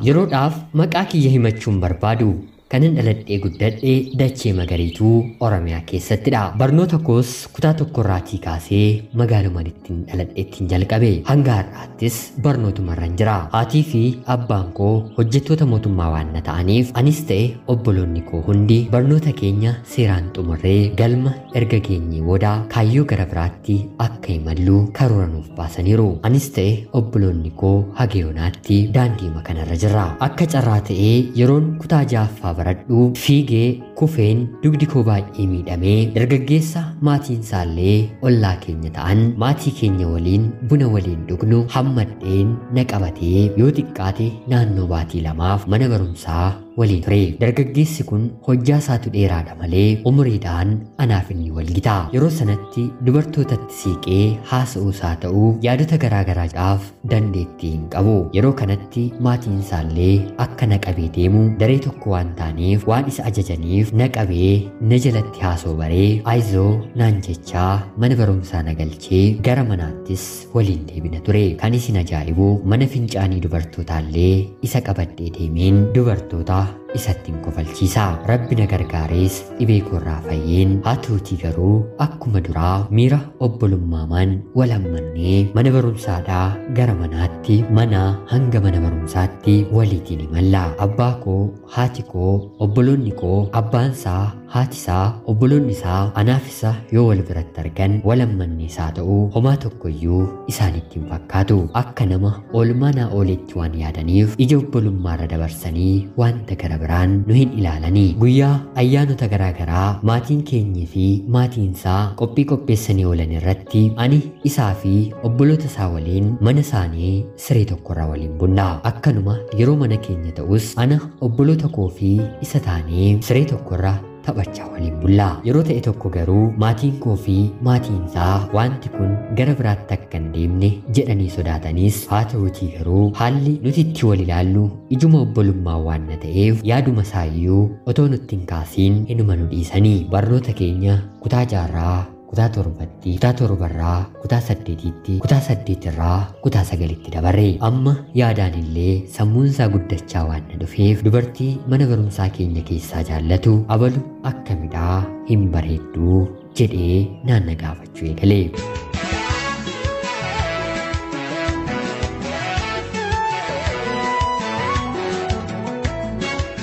Yeroodhaaf maqaa kiyya himachuun barbaadu. Kanin dhaladhee guddadhee dachee magariituu Oromiyaa keessattidha. Barnoota koos kutaa tokkorraatii kaasee magaaluma ittiin dhaladheettiin jalqabe. Hanga har'aattis barnootumarran jira. Haatii fi abbaan koo hojjettoota mootummaa waan na ta'aniif anis ta'e obboloonni koo hundi barnoota keenya seeraan xumurree galma erga geenyee booda kaayyoo gara biraatti akka imallu karoora nuuf baasaniiru. Anis ta'e obboloonni koo haga yoonaatti daandiima kanarra jirra. Akka carraa ta'ee yeroon kutaa jaaffaa baradhu fiigee kufeen dugdi koo baay'ee miidhamee dargaggeessa maatiin isaallee ollaa keenya ta'an maatii keenya waliin buna waliin dhugnu hammadheen na qabatee yoo xiqqaate naannoo baatii lamaaf mana barumsaa waliin ture. Dargaggeessi kun hojjaa isaatu dheeraadha malee umuriidhaan anaaf inni wal gita. Yeroo sanatti dubartootatti siiqee haasa'uu isaa ta'uu yaadota garaagaraadhaaf dandeettii hin qabu. Yeroo kanatti maatiin isaallee akka na qabee deemu daree tokko waan ta'aniif waan isa ajajaniif na qabee na jalatti haasoo baree aayizoo naan jechaa mana barumsaa na galchee gara manaattis waliin deebina ture. Kan isin ajaa'ibu mana fincaanii dubartootaallee isa qabadhee deemeen dubartoota isattiin kofalchiisa. Rabbi na gargaarees dhibee koorraa fayyeen haa ta'uutii garuu akkuma duraa miira obbolummaamaan wal hammannee mana barumsaadhaa gara manaatti manaa hanga mana barumsaatti waliitiin imalla. Abbaa koo, haati koo, obboloonni koo, abbaansaa, haatisaa, obboloonni isaa anaaf isa yoo wal biratti argan wal hammannee isaa ta'uu homaa tokkoyyuu isaanitti hin fakkaatu. Akka nama oolmaa naa ooletti waan yaadaniif ija obbolummaarra dabarsanii wanta gara biraan nu hin ilaalanii. Guyyaa ayyaanota garaagaraa maatiin keenyii fi maatiin isaa qophii qopheessanii oolan irratti ani isaa fi obboloota isaa waliin mana isaanii siree tokkorra waliin bunna. Akkanuma yeroo mana keenya ta'us ana obboloota koo fi isa taanee siree tokkorra taphachaa waliin bulla. Yeroo ta'e tokko garuu maatiin koo fi maatiin isaa wanti kun gara biraatti akka hin deemne jedhanii sodaatanis haa ta'uutii garuu haalli nuti itti wal ilaallu ijuma obbolummaa waan na ta'eef yaaduma isaayyuu otoo nutti hin kaasiin inuma nu dhiisanii. Barnoota keenya kutaa jaarraa kutaa torbatti, kutaa torbarraa, kutaa saddeetitti, kutaa saddeetirraa, kutaa sagalitti dabarre. Amma yaadaan illee sammuunsaa guddachaa waan na dhufeef dubartii mana barumsaa keenya keessaa jaallatu abalu akkamidhaa hin bareedduu jedhee naanna gaafachuu eegale.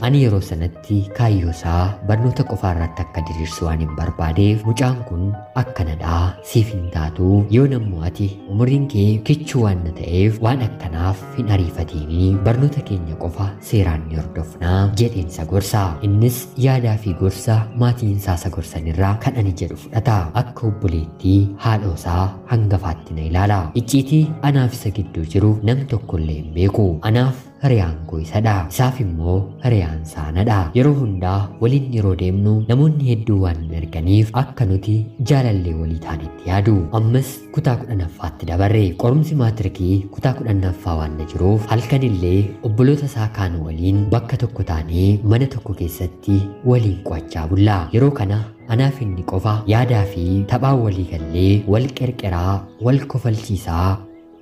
Ani yeroo sanatti kaayyoo isaa barnoota qofaarratti akka diriirsu waan hin barbaadeef mucaan kun akkanadhaa siif hin taatu yoo nammoo ati umuriin kee kichuu waan na ta'eef waan akkanaaf hin ariifatini barnoota keenya qofa seeraan ni hordofnaa jedheen isa gorsa. Innis yaadaa fi gorsa maatiin isaa isa gorsanirraa kan ani jedhu fudhata. Akka obboleettii haadhoosaa hangafaatti na ilaala. Icciitii anaaf isa gidduu jiru nam tokkollee hin beeku. Anaaf hiriyaan koo isadha. Isaaf immoo hiriyaan saanadha. Yeroo hundaa waliin yeroo deemnu namoonni hedduu waan hin arganiif akka nuti jaalallee walii taanetti yaadu. Ammas kutaa 10ffaatti dabarre. Qorumsi maatirikii kutaa 10ffaa waan na jiruuf halkanillee obboloota isaa kaan waliin bakka tokko taanee mana tokko keessatti waliin qo'achaa bulla. Yeroo kana anaaf inni qofa yaadaa fi taphaan walii gallee wal qerqeraa wal kofalchiisaa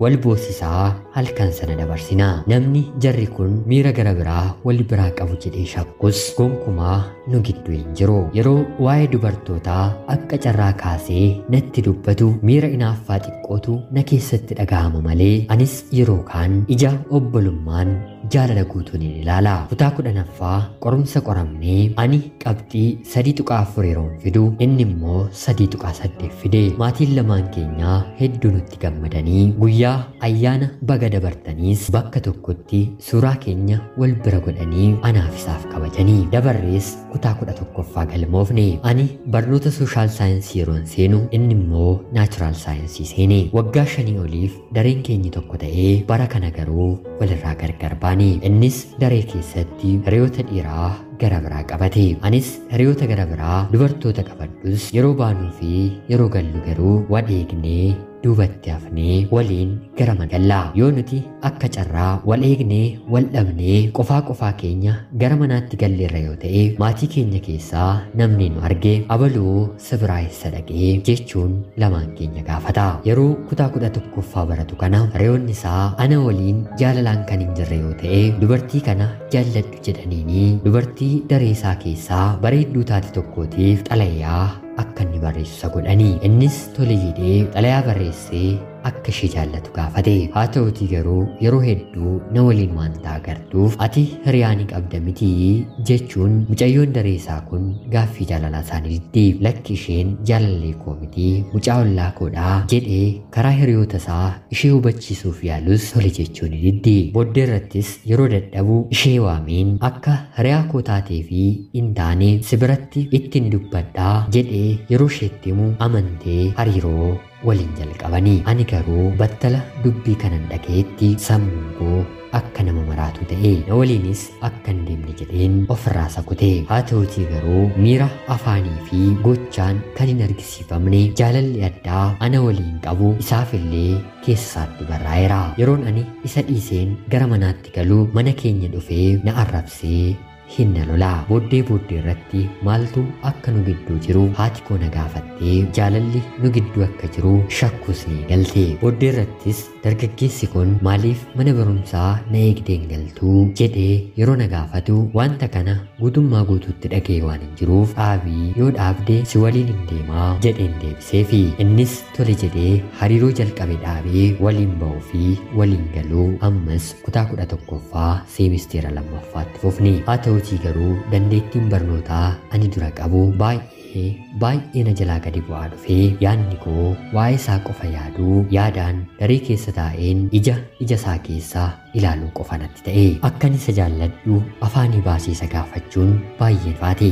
wal boosisaa halkan sana dabarsina. Namni jarri kun miira gara biraa wal biraa qabu jedhee shakkus gonkumaa nu gidduu hin jiru. Yeroo waa'ee dubartootaa akka carraa kaasee natti dubbatu miira inaaffaa xiqqootu na keessatti dhagahama malee anis yeroo kaan ija obbolummaan jaalala guutuun hin ilaala. Kutaa 10ffaa qorumsa qoramnee ani qabxii 3.4 yeroon fidu inni immoo 3.8 fide. Maatiin lamaan keenyaa hedduu nutti gammadanii guyyaa ayyaana baga dabartaniis bakka tokkotti suuraa keenya wal bira godhanii anaaf isaaf kabajanii. Dabarrees kutaa 11ffaa galmoofne. Ani barnoota sooshaal saayinsii yeroon seenu inni immoo naachuraal saayinsii seene. Waggaa 5 oliif dareen keenya tokko ta'ee bara kana garuu walirraa gargar baane. Innis daree keessatti hiriyoota dhiiraa gara biraa qabate. Anis hiriyoota gara biraa dubartoota qabadhus yeroo baanuu fi yeroo gallu garuu wal eegnee duubatti hafnee waliin gara mana gallaa. Yoo nuti akka carraa wal eegnee wal dhabnee qofaa keenya gara manaatti galleerra yoo ta'e maatii keenya keessaa namni nu arge abaluu sibiraa eessa dhaqee jechuun lamaan keenya gaafata. Yeroo kutaa 11ffaa baratu kana hiriyoonni isaa ana waliin jaalalaan kan hin jirre yoo ta'e dubartii kana jaalladhu jedhaniini dubartii daree isaa keessaa bareedduu taate tokkootiif xalayaa akka inni barreessu godhanii. Innis tole jedhee xalayaa barreessee akka ishee jaallatu gaafate. Haa ta'utii garuu yeroo hedduu na waliin waan agartuuf ati hiriyaa ni qabda miti jechuun mucayyoon daree isaa kun gaaffii jaalalaa isaanii diddi. Lakki isheen jaalallee koo miti mucaa ollaa koodhaa jedhee karaa hiriyoota isaa ishee hubachiisuuf yaalus tole jechuun diddi. Booddee irrattis yeroo dadhabu ishee waameen akka hiriyaa koo taatee fi hin taane si biratti ittiin dubbadhaa jedhee yeroo isheetti himu amantee hariiroo waliin jalqabanii. Ani garuu battala dubbii kanan dhaga'etti sammuun koo akka nama maraatu ta'e na waliinis akka hin deemne jedheen ofirraa sakute. Haa ta'utii garuu miira afaanii fi gochaan kan hin argisiifamne jaalalli addaa ana waliin qabu isaaf illee keessaatti barraa'eera. Yeroon ani isa dhiiseen gara manaatti galu mana keenya dhufee na arrabsee hinna lolaa. Booddee irratti maaltu akka nu gidduu jiru haati koo na gaafattee jaalalli nu gidduu akka jiru shakkus ni galte. Booddee irrattis dargaggeessi kun maaliif mana barumsaa na eegdeen galtuu jedhee yeroo na gaafatu wanta kana guutummaa guutuutti dhagee waan hin jiruuf dhaabii yoo dhaabde si waliin hin deemaa jedheen deebiseefi. Innis tole jedhee hariiroo jalqabe dhaabee waliin ba'uu fi waliin galuu ammas kutaa 11ffaa seemisteera 2ffaatti fufni. Haa ta'utii garuu dandeettiin barnootaa ani dura qabu baay'ee na jalaa gadi bu'aa dhufee yaadni koo waa'ee isaa qofa yaaduu yaadaan daree keessa taa'een ija isaa keessaa ilaaluu qofa natti ta'e. Akkan isa jaalladhu afaanii baasee isa gaafachuun baay'ee faate.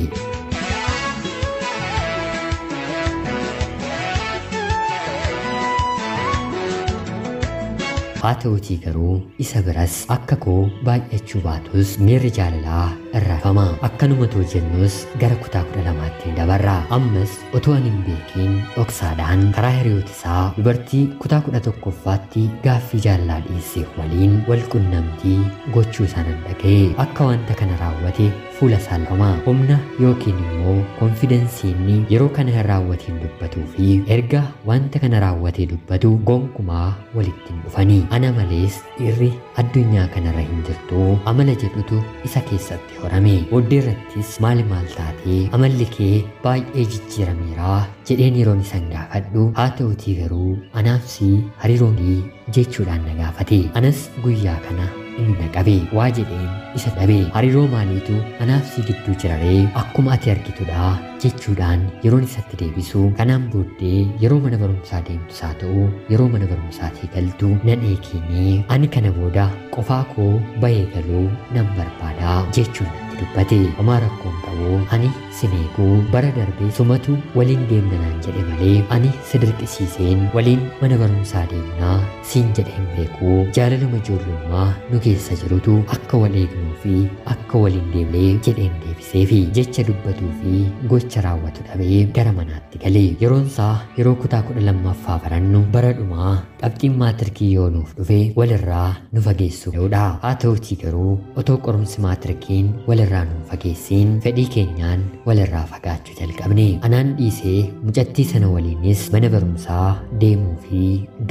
Haa ta'utii garuu isa biras akka koo baay'achuu baatus miirri jaalalaa irraafama. Akkanumatu jennus gara kutaa 12tti dabarra. Ammas otoo ani hin beekiin dhoksaadhaan karaa hiriyoota isaa dubartii kutaa 11ffaatti gaaffii jaalalaa dhiyeesseef waliin wal qunnamtii gochuu isaan dhaga'e. Akka wanta kana raawwate fuula saalfamaa humna yookiin immoo konfidensiinni yeroo kana hin raawwatiin dubbatuu fi erga wanta kana raawwatee dubbatu gonkumaa walitti hin dhufanii. Ana malees dhiirri addunyaa kanarra hin jirtu amala jedhutu isa keessatti horame. Booddee irrattis maal taatee amalli kee baay'ee jijjiirameera jedheen yeroon isan gaafadhu. Haa ta'utii garuu anaafsi hariiroonii jechuudhaan na gaafate. Anas guyyaa kana inni na qabe waa jedheen isa dhabe. Hariiroo maaliitu anaafsi gidduu jiraree akkuma ati argitudha jechuudhaan yeroon isatti deebisu. Kanaan booddee yeroo mana barumsaa deemtus haa ta'u yeroo mana barumsaatii galtu nan eeginee ani kana booda qofaa koo bahee galuu nan barbaada jechuun natti dubbate. Homaa rakkoon qabu ani sin eeguu bara darbee sumatu waliin deemna naan jedhe malee ani si dirqisiiseen waliin mana barumsaa deemnaa siin jedheen beekuu. Jaalaluma ijoollummaa nu keessa jirutu akka wal eegnuu fi akka waliin deemnee jedheen deebiseefi jecha dubbatuu fi gocha raawwatu dhabee gara manaatti galee. Yeroon isaa yeroo kutaa 12ffaa barannu bara dhumaa qabxiin maatirikii yoo nuuf dhufe walirraa nu fageessuu ta'udha. Haa ta'utii garuu otoo qorumsi maatirkiin walirraa nu fageessiin fedhii keenyaan walirraa fagaachuu jalqabne. Anaan dhiisee mucattii sana waliinis mana barumsaa deemuu fi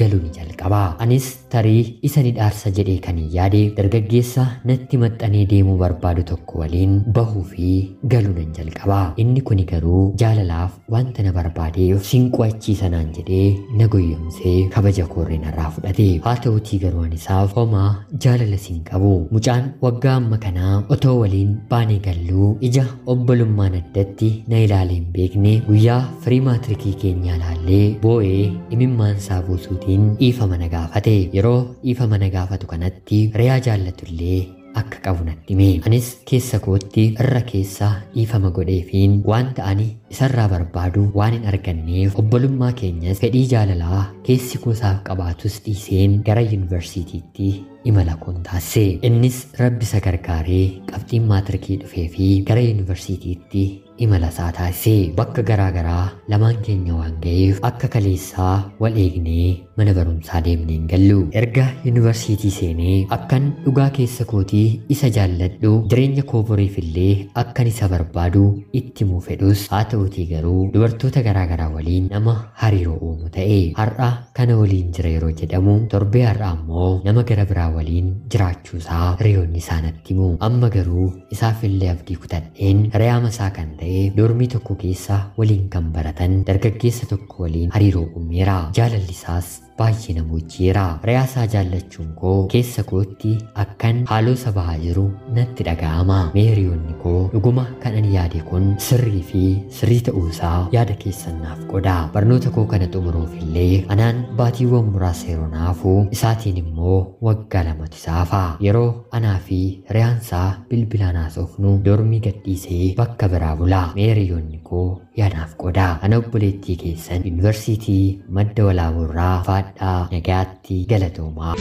galuu ni jalqaba. Anis tarii isa ni dhaarsa jedhee kan hin yaade dargaggeessa natti maxxanee deemuu barbaadu tokko waliin bahuu fi galuu nan jalqaba. Inni kuni garuu jaalalaaf wanta na barbaadeef sin qo'achiisa naan jedhee na goyyomsee kabaja koorree narraa fudhate. Haa ta'utii garuu ani isaaf homaa jaalala sin qabu. Mucaan waggaa amma kanaa otoo waliin baanee galluu ija obbolummaan addatti na ilaalee hin beekne guyyaa firii maatirikii keenyaa laallee boo'ee imimmaan isaa buusuutiin dhiifama na gaafate. Yeroo dhiifama na gaafatu kanatti riyaa jaallatullee akka qabu natti hime. Anis keessa kootti irra keessa dhiifama godheefiin wanta ani isarraa barbaadu waan hin arganneef obbolummaa keenyas fedhii jaalalaa keessi koosaaf qabaatus dhiiseen gara yuunivarsiitiitti imala kun taasise. Innis rabbi isa gargaaree qabxiin maatirikii dhufee fi gara yuunivarsiitiitti imala isaa taasise. Bakka garaagaraa lamaan keenya waan ga'eef akka kaleessaa wal eegnee mana barumsaa deemnee hin gallu. Erga yuunivarsiitii seenee akkan dhugaa keessa kootii isa jaalladhu jireenya koo boriif illee akkan isa barbaadu itti himuu fedhus haa ta'uutii garuu dubartoota garaagaraa waliin nama hariiroo uumu ta'e. Har'a kana waliin jira yeroo jedhamu torbee har'a ammoo nama gara biraa waliin jiraachuusaa hiriyoonni isaa natti himu. Amma garuu isaaf illee abdii kutadheen hiriyaama isaa kan ta'e dormii tokko keessa waliin kan baratan dargaggeessa tokko waliin hariiroo uumeera. Jaalalli isaas baay'ee nama wajjiira. Riyaasaa jaallachuun koo keessa kootti akkan haaloo isa bahaa jiru natti dhaga'ama. Hiriyoonni koo dhuguma kan ani yaade kun sirrii fi sirrii ta'uusaa yaada keessan naaf qoda. Barnoota koo kana xumuruuf illee anaan baatiiwwan muraasa yeroo naafu isaatiin immoo waggaa lamatu isaafa. Yeroo anaa fi riyaansaa bilbilaan haasofnu dormii gadhiisee bakka biraa bula. Hiriyoonni koo yaadaaf qoda. Ana obboleettii keessan yuunivarsiitii madda walaaburraa faadhaa nagaatti galatoomaa.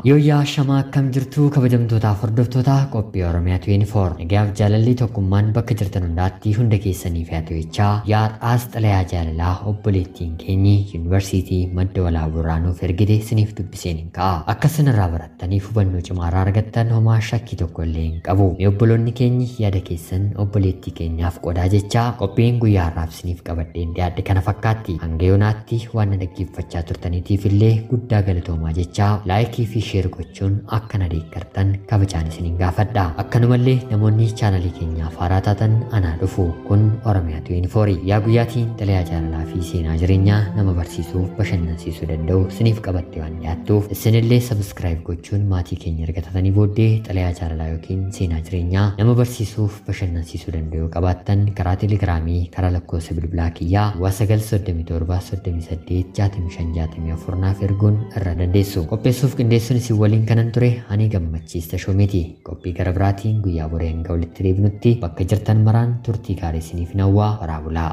Yooyaa shamaa akkam jirtu kabajamtootaaf hordoftoota qophii Oromiyaa 24 nagaaf jaalalli tokkummaan bakka jirtan hundaatti hunda keessaniif haa ta'u jechaa yaadhaas xalayaa jaalalaa obboleettiin keenyi yuunivarsiitii madda walaaburraa nuuf ergite siniif dubbiseen hin ka'a. Akka sanarraa barattaniif hubannoo cimaa argattan homaa shakkii tokko illee hin qabu. Mee obboloonni keenyi yaada keessan obboleettii keenyaaf qodaa jechaa qophiin guyyaa har'aaf siniif qabadheen dhiyaadhe kana fakkaatti. Hanga yoonaatti waan na dhaggeeffachaa turtaniitiif illee guddaa galatoomaa jechaa laayikii fi sheer gochuun akka na deeggartan kabajaan isiniin gaafadha. Akkanumallee namoonni chaanalii keenyaaf haaraa taatan anaa dhufu kun Oromiyaa 24 yaa guyyaatiin xalayaa jaalalaa fi seenaa jireenyaa nama barsiisuuf bashannansiisuu danda'u isiniif qabattee waan dhiyaattuuf isinillee sabskiraayib gochuun maatii keenya ergatatanii booddee xalayaa jaalalaa yookiin seenaa jireenyaa nama barsiisuuf bashannansiisuu danda'u qabaattan karaa teelegiraamii karaa lakkoofsa bilbilaa kiyyaa 937 naaf erguun irra dandeessu. Qopheessuuf qindeessuun isin waliin kanan ture ani gammachiista shoomiti. Qophii gara biraatiin guyyaa boreen hanga walitti deebinutti bakka jirtan maraan turtii gaarii isiniif hawwaa. Horaa bulaa.